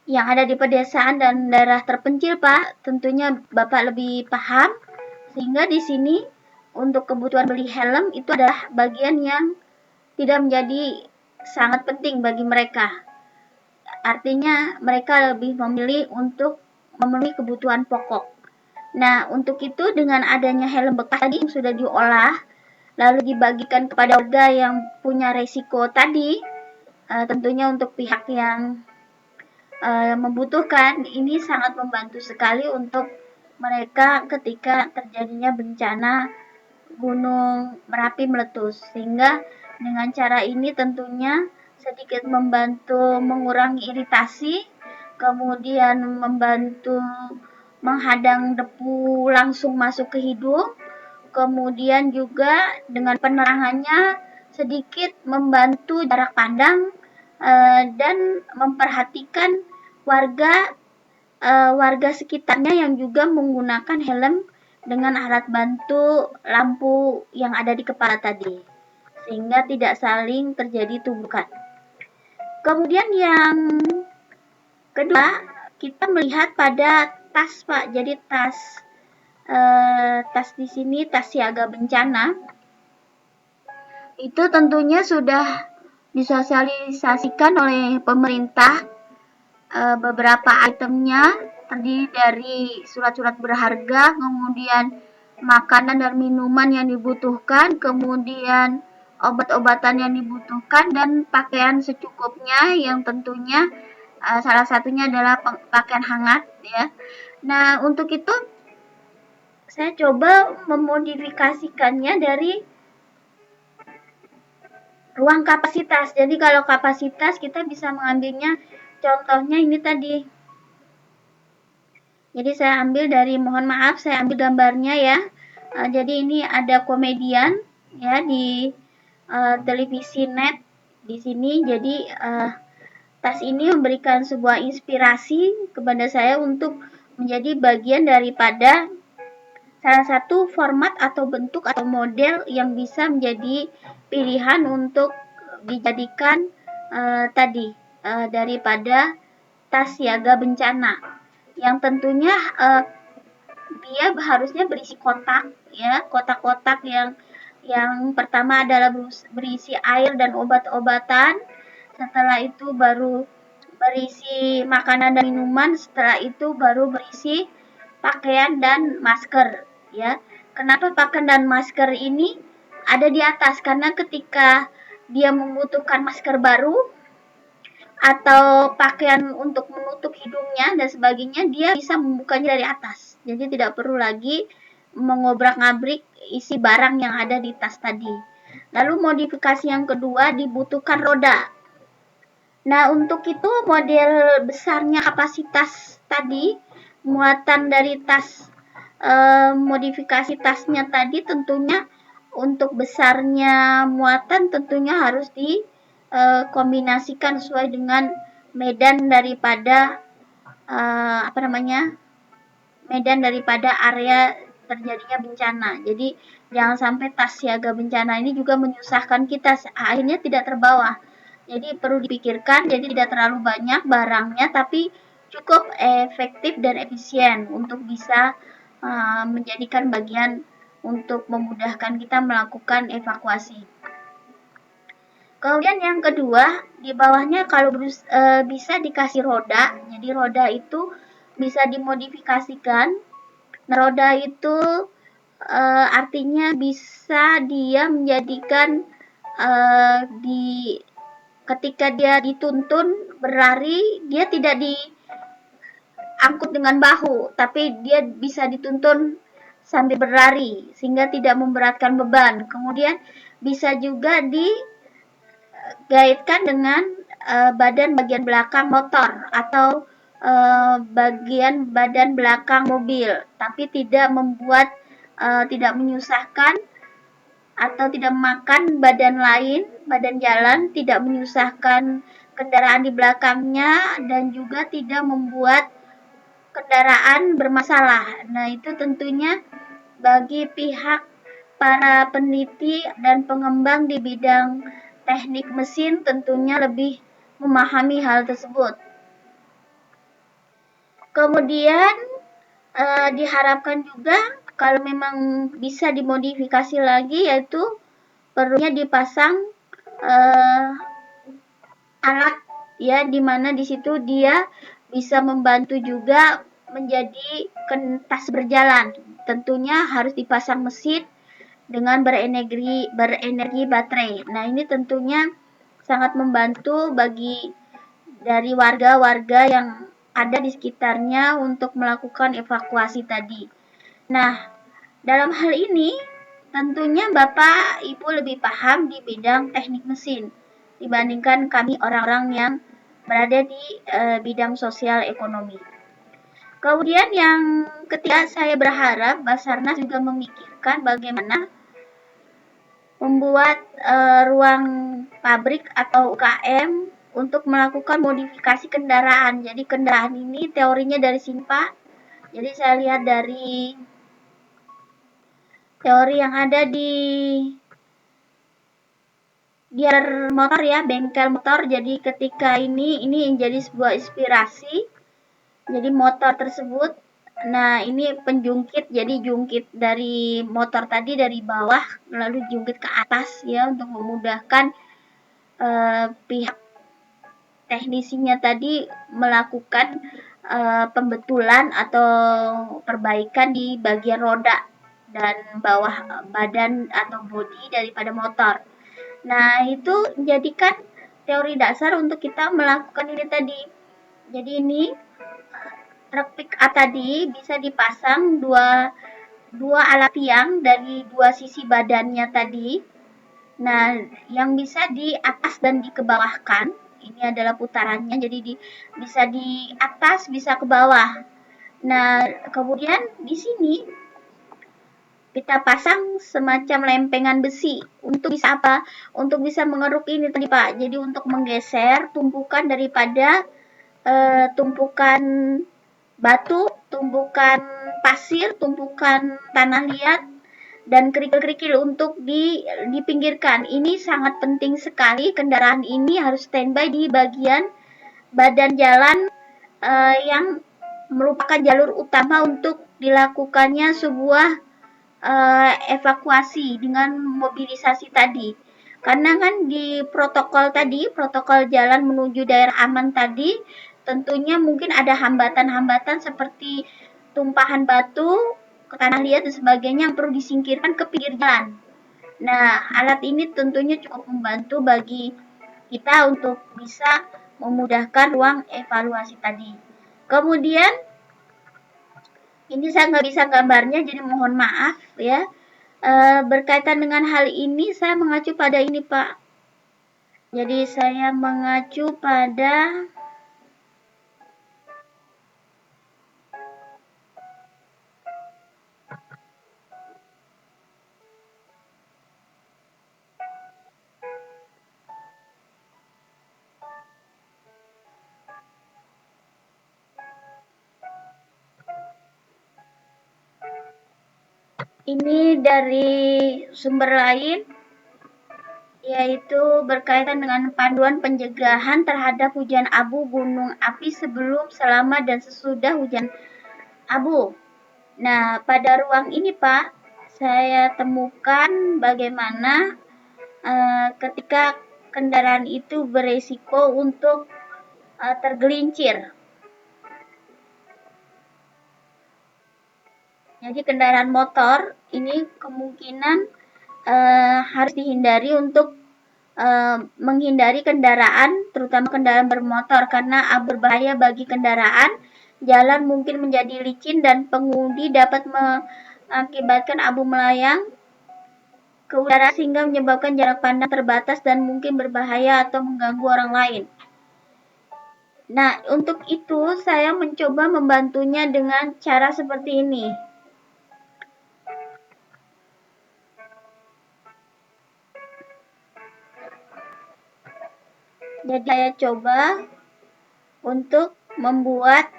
yang ada di pedesaan dan daerah terpencil Pak, tentunya Bapak lebih paham, sehingga di sini untuk kebutuhan beli helm itu adalah bagian yang tidak menjadi sangat penting bagi mereka. Artinya mereka lebih memilih untuk memenuhi kebutuhan pokok. Nah, untuk itu dengan adanya helm bekas tadi yang sudah diolah, lalu dibagikan kepada warga yang punya resiko tadi, tentunya untuk pihak yang membutuhkan, ini sangat membantu sekali untuk mereka ketika terjadinya bencana Gunung Merapi meletus. Sehingga dengan cara ini tentunya sedikit membantu mengurangi iritasi, kemudian membantu menghadang debu langsung masuk ke hidung, kemudian juga dengan penerangannya sedikit membantu jarak pandang dan memperhatikan warga sekitarnya yang juga menggunakan helm dengan alat bantu lampu yang ada di kepala tadi, sehingga tidak saling terjadi tumbukan. Kemudian yang kedua, kita melihat pada tas Pak. Jadi tas di sini tas siaga bencana itu tentunya sudah disosialisasikan oleh pemerintah. Beberapa itemnya terdiri dari surat-surat berharga, kemudian makanan dan minuman yang dibutuhkan, kemudian obat-obatan yang dibutuhkan, dan pakaian secukupnya yang tentunya salah satunya adalah pakaian hangat ya. Nah, untuk itu saya coba memodifikasikannya dari ruang kapasitas. Jadi kalau kapasitas kita bisa mengambilnya, contohnya ini tadi. Jadi saya ambil dari, mohon maaf, saya ambil gambarnya ya. Jadi ini ada komedian ya di televisi net di sini. Jadi tas ini memberikan sebuah inspirasi kepada saya untuk menjadi bagian daripada salah satu format atau bentuk atau model yang bisa menjadi pilihan untuk dijadikan tadi daripada tas siaga bencana, yang tentunya dia harusnya berisi kotak ya, kotak-kotak yang pertama adalah berisi air dan obat-obatan, setelah itu baru berisi makanan dan minuman, setelah itu baru berisi pakaian dan masker ya. Kenapa pakaian dan masker ini ada di atas? Karena ketika dia membutuhkan masker baru atau pakaian untuk menutup hidungnya dan sebagainya, dia bisa membukanya dari atas. Jadi tidak perlu lagi mengobrak-ngabrik isi barang yang ada di tas tadi. Lalu modifikasi yang kedua, dibutuhkan roda. Nah, untuk itu model besarnya kapasitas tadi, muatan dari tas, modifikasi tasnya tadi tentunya untuk besarnya muatan tentunya harus dikombinasikan sesuai dengan medan daripada medan daripada area terjadinya bencana. Jadi jangan sampai tas siaga bencana ini juga menyusahkan kita, akhirnya tidak terbawa. Jadi perlu dipikirkan, jadi tidak terlalu banyak barangnya, tapi cukup efektif dan efisien untuk bisa menjadikan bagian untuk memudahkan kita melakukan evakuasi. Kemudian yang kedua, di bawahnya kalau bisa dikasih roda, jadi roda itu bisa dimodifikasikan. Roda itu artinya bisa dia menjadikan ketika dia dituntun berlari, dia tidak diangkut dengan bahu, tapi dia bisa dituntun sambil berlari sehingga tidak memberatkan beban. Kemudian bisa juga digaitkan dengan bagian belakang motor atau bagian badan belakang mobil, tapi tidak menyusahkan atau tidak memakan badan lain, badan jalan, tidak menyusahkan kendaraan di belakangnya, dan juga tidak membuat kendaraan bermasalah. Nah, itu tentunya bagi pihak para peneliti dan pengembang di bidang teknik mesin tentunya lebih memahami hal tersebut. Kemudian diharapkan juga kalau memang bisa dimodifikasi lagi, yaitu perlunya dipasang alat ya, dimana di situ dia bisa membantu juga menjadi tas berjalan. Tentunya harus dipasang mesin dengan berenergi baterai. Nah, ini tentunya sangat membantu dari warga-warga yang ada di sekitarnya untuk melakukan evakuasi tadi. Nah, dalam hal ini tentunya Bapak Ibu lebih paham di bidang teknik mesin dibandingkan kami orang-orang yang berada di bidang sosial ekonomi. Kemudian yang ketiga, saya berharap Basarnas juga memikirkan bagaimana membuat ruang pabrik atau UKM untuk melakukan modifikasi kendaraan. Jadi kendaraan ini teorinya dari sini Pak. Jadi saya lihat dari teori yang ada di dealer motor ya, bengkel motor. Jadi ketika ini menjadi sebuah inspirasi. Jadi motor tersebut, nah ini penjungkit, jadi jungkit dari motor tadi dari bawah lalu jungkit ke atas ya, untuk memudahkan pihak teknisinya tadi melakukan pembetulan atau perbaikan di bagian roda dan bawah badan atau bodi daripada motor. Nah, itu menjadikan teori dasar untuk kita melakukan ini tadi. Jadi ini truk pick up tadi bisa dipasang dua alat tiang dari dua sisi badannya tadi. Nah, yang bisa di atas dan dikebawahkan, ini adalah putarannya, jadi bisa di atas, bisa ke bawah. Nah, kemudian di sini kita pasang semacam lempengan besi untuk bisa apa? Untuk bisa mengeruk ini tadi Pak. Jadi untuk menggeser tumpukan daripada tumpukan batu, tumpukan pasir, tumpukan tanah liat, dan kerikil-kerikil untuk dipinggirkan. Ini sangat penting sekali. Kendaraan ini harus standby di bagian badan jalan yang merupakan jalur utama untuk dilakukannya sebuah evakuasi dengan mobilisasi tadi. Karena kan di protokol tadi, protokol jalan menuju daerah aman tadi, tentunya mungkin ada hambatan-hambatan seperti tumpahan batu, ke tanah liat dan sebagainya yang perlu disingkirkan ke pinggir jalan. Nah, alat ini tentunya cukup membantu bagi kita untuk bisa memudahkan ruang evaluasi tadi. Kemudian ini saya nggak bisa gambarnya, jadi mohon maaf ya. Berkaitan dengan hal ini, saya mengacu pada ini, Pak. Jadi saya mengacu pada ini dari sumber lain, yaitu berkaitan dengan panduan pencegahan terhadap hujan abu gunung api sebelum, selama, dan sesudah hujan abu. Nah, pada ruang ini Pak, saya temukan bagaimana ketika kendaraan itu beresiko untuk tergelincir. Jadi kendaraan motor ini kemungkinan harus dihindari untuk menghindari kendaraan, terutama kendaraan bermotor, karena berbahaya bagi kendaraan. Jalan mungkin menjadi licin dan pengemudi dapat mengakibatkan abu melayang ke udara sehingga menyebabkan jarak pandang terbatas dan mungkin berbahaya atau mengganggu orang lain. Nah, untuk itu saya mencoba membantunya dengan cara seperti ini. Jadi saya coba untuk membuat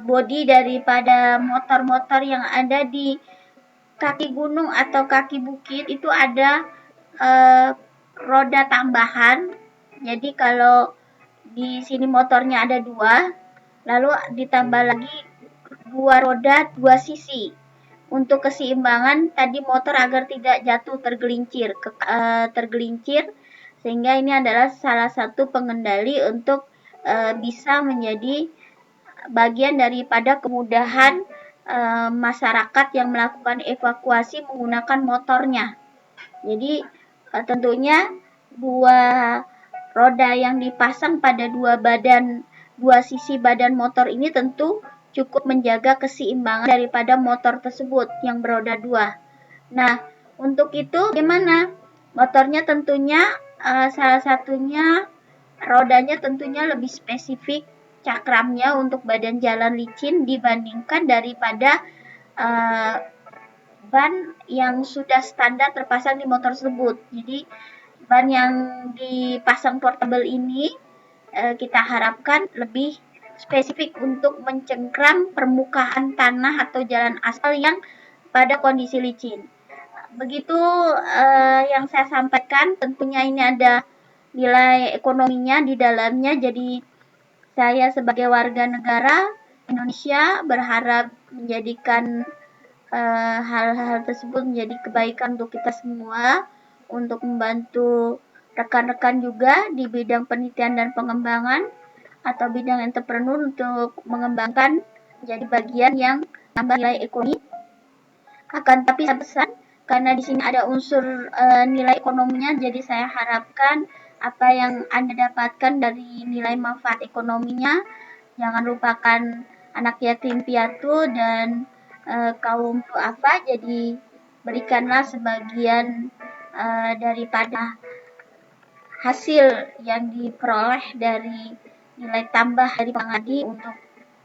bodi daripada motor-motor yang ada di kaki gunung atau kaki bukit itu ada roda tambahan. Jadi kalau di sini motornya ada dua, lalu ditambah lagi dua roda dua sisi untuk keseimbangan tadi motor agar tidak jatuh tergelincir, sehingga ini adalah salah satu pengendali untuk bisa menjadi bagian daripada kemudahan masyarakat yang melakukan evakuasi menggunakan motornya. Jadi tentunya dua roda yang dipasang pada dua sisi badan motor ini tentu cukup menjaga keseimbangan daripada motor tersebut yang beroda dua. Nah, untuk itu bagaimana? Motornya tentunya salah satunya rodanya tentunya lebih spesifik cakramnya untuk badan jalan licin dibandingkan daripada ban yang sudah standar terpasang di motor tersebut. Jadi ban yang dipasang portable ini kita harapkan lebih spesifik untuk mencengkram permukaan tanah atau jalan aspal yang pada kondisi licin. Begitu yang saya sampaikan, tentunya ini ada nilai ekonominya di dalamnya. Jadi saya sebagai warga negara Indonesia berharap menjadikan hal-hal tersebut menjadi kebaikan untuk kita semua, untuk membantu rekan-rekan juga di bidang penelitian dan pengembangan atau bidang entrepreneur untuk mengembangkan menjadi bagian yang tambah nilai ekonomi. Akan tapi saya pesan karena di sini ada unsur nilai ekonominya, jadi saya harapkan apa yang Anda dapatkan dari nilai manfaat ekonominya jangan lupakan anak yatim piatu dan kaum duafa. Jadi berikanlah sebagian daripada hasil yang diperoleh dari nilai tambah dari pengabdi untuk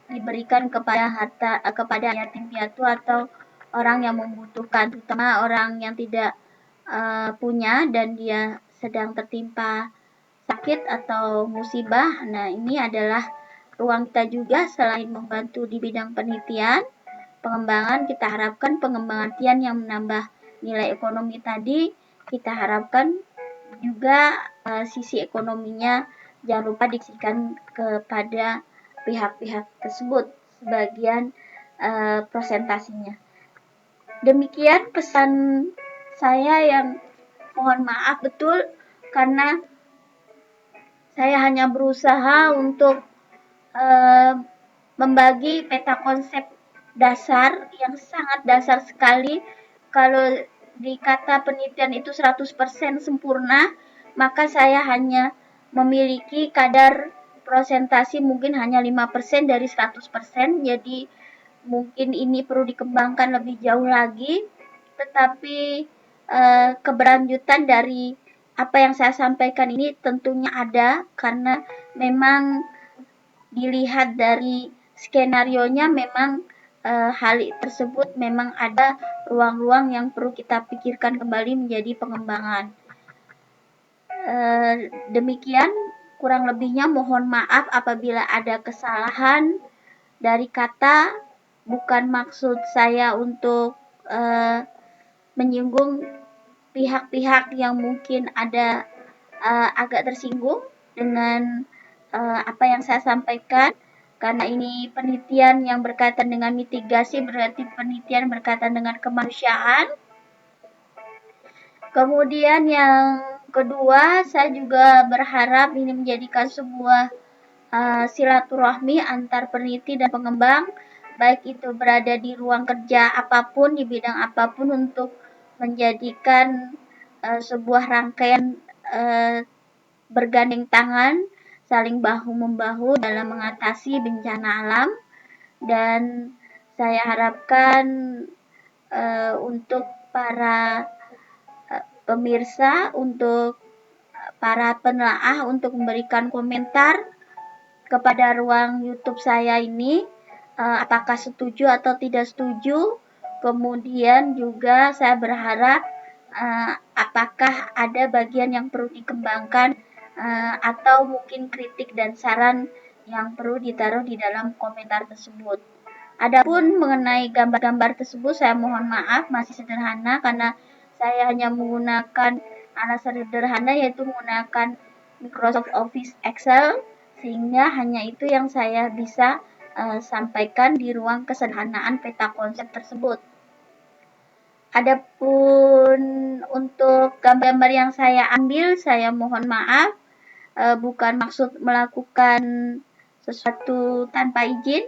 diberikan kepada yatim piatu atau orang yang membutuhkan, terutama orang yang tidak punya dan dia sedang tertimpa sakit atau musibah. Nah, ini adalah ruang kita juga selain membantu di bidang penelitian, pengembangan, kita harapkan pengembangan yang menambah nilai ekonomi tadi, kita harapkan juga sisi ekonominya jangan lupa dikasihkan kepada pihak-pihak tersebut sebagian presentasinya. Demikian pesan saya yang mohon maaf betul karena saya hanya berusaha untuk membagi peta konsep dasar yang sangat dasar sekali. Kalau dikata penelitian itu 100% sempurna, maka saya hanya memiliki kadar presentasi mungkin hanya 5% dari 100%. Jadi mungkin ini perlu dikembangkan lebih jauh lagi, tetapi keberlanjutan dari apa yang saya sampaikan ini tentunya ada karena memang dilihat dari skenarionya memang hal tersebut memang ada ruang-ruang yang perlu kita pikirkan kembali menjadi pengembangan. Demikian kurang lebihnya, mohon maaf apabila ada kesalahan dari kata. Bukan maksud saya untuk menyinggung pihak-pihak yang mungkin ada agak tersinggung dengan apa yang saya sampaikan, karena ini penelitian yang berkaitan dengan mitigasi, berarti penelitian berkaitan dengan kemanusiaan. Kemudian yang kedua, saya juga berharap ini menjadikan sebuah silaturahmi antar peneliti dan pengembang, baik itu berada di ruang kerja apapun, di bidang apapun, untuk menjadikan sebuah rangkaian bergandeng tangan, saling bahu-membahu dalam mengatasi bencana alam. Dan saya harapkan untuk para pemirsa, untuk para penelaah untuk memberikan komentar kepada ruang YouTube saya ini, apakah setuju atau tidak setuju. Kemudian juga saya berharap apakah ada bagian yang perlu dikembangkan atau mungkin kritik dan saran yang perlu ditaruh di dalam komentar tersebut. Adapun mengenai gambar-gambar tersebut, saya mohon maaf masih sederhana karena saya hanya menggunakan alat sederhana, yaitu menggunakan Microsoft Office Excel, sehingga hanya itu yang saya bisa sampaikan di ruang kesederhanaan peta konsep tersebut. Adapun untuk gambar-gambar yang saya ambil, saya mohon maaf, bukan maksud melakukan sesuatu tanpa izin.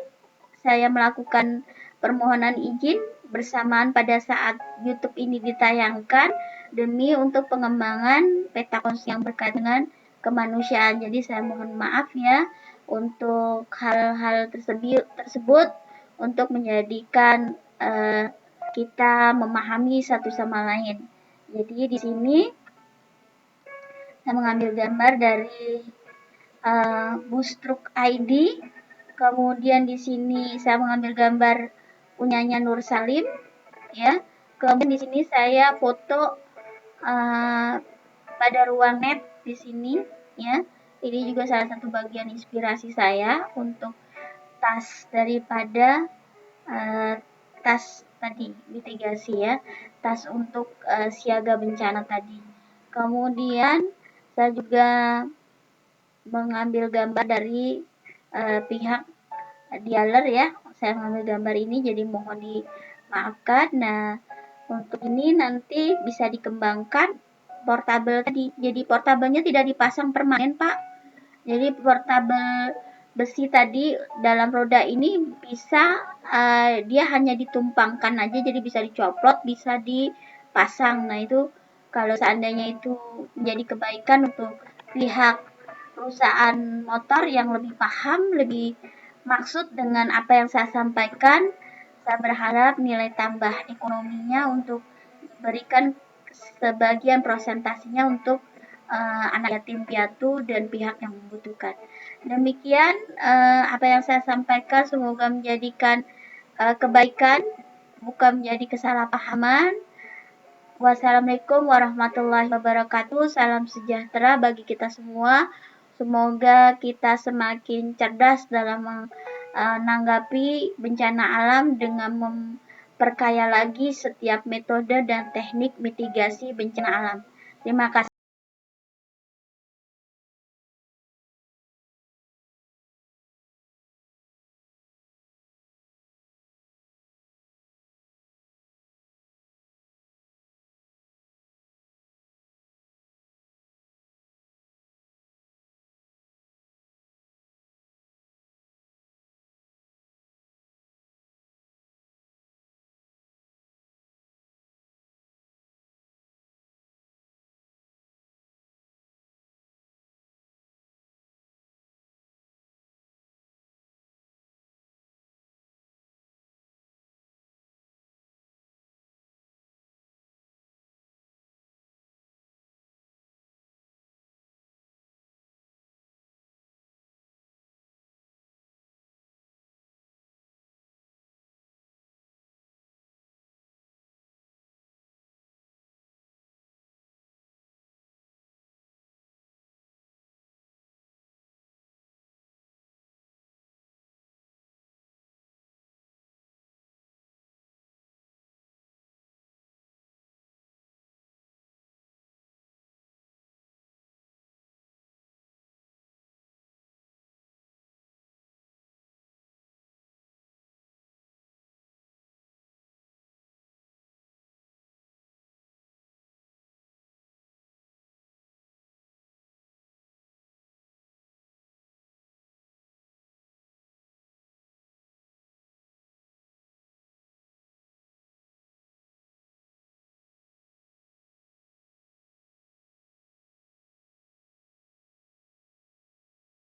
Saya melakukan permohonan izin bersamaan pada saat YouTube ini ditayangkan demi untuk pengembangan peta konsep yang berkaitan dengan kemanusiaan. Jadi saya mohon maaf ya untuk hal-hal tersebut untuk menjadikan kita memahami satu sama lain. Jadi di sini saya mengambil gambar dari Bustruk ID. Kemudian di sini saya mengambil gambar punyanya Nur Salim, ya. Kemudian di sini saya foto pada ruang net di sini, ya. Ini juga salah satu bagian inspirasi saya untuk tas daripada tas tadi mitigasi, ya, tas untuk siaga bencana tadi. Kemudian saya juga mengambil gambar dari pihak dialer, ya. Saya mengambil gambar ini, jadi mohon dimaafkan. Nah, untuk ini nanti bisa dikembangkan portabel tadi. Jadi portabelnya tidak dipasang permanen, Pak. Jadi portabel besi tadi dalam roda ini bisa dia hanya ditumpangkan aja, jadi bisa dicoplot, bisa dipasang. Nah, itu kalau seandainya itu menjadi kebaikan untuk pihak perusahaan motor yang lebih paham, lebih maksud dengan apa yang saya sampaikan, saya berharap nilai tambah ekonominya untuk berikan sebagian prosentasinya untuk anak yatim piatu dan pihak yang membutuhkan. Demikian apa yang saya sampaikan, semoga menjadikan kebaikan, bukan menjadi kesalahpahaman. Wassalamualaikum warahmatullahi wabarakatuh. Salam sejahtera bagi kita semua. Semoga kita semakin cerdas dalam menanggapi bencana alam dengan memperkaya lagi setiap metode dan teknik mitigasi bencana alam. Terima kasih.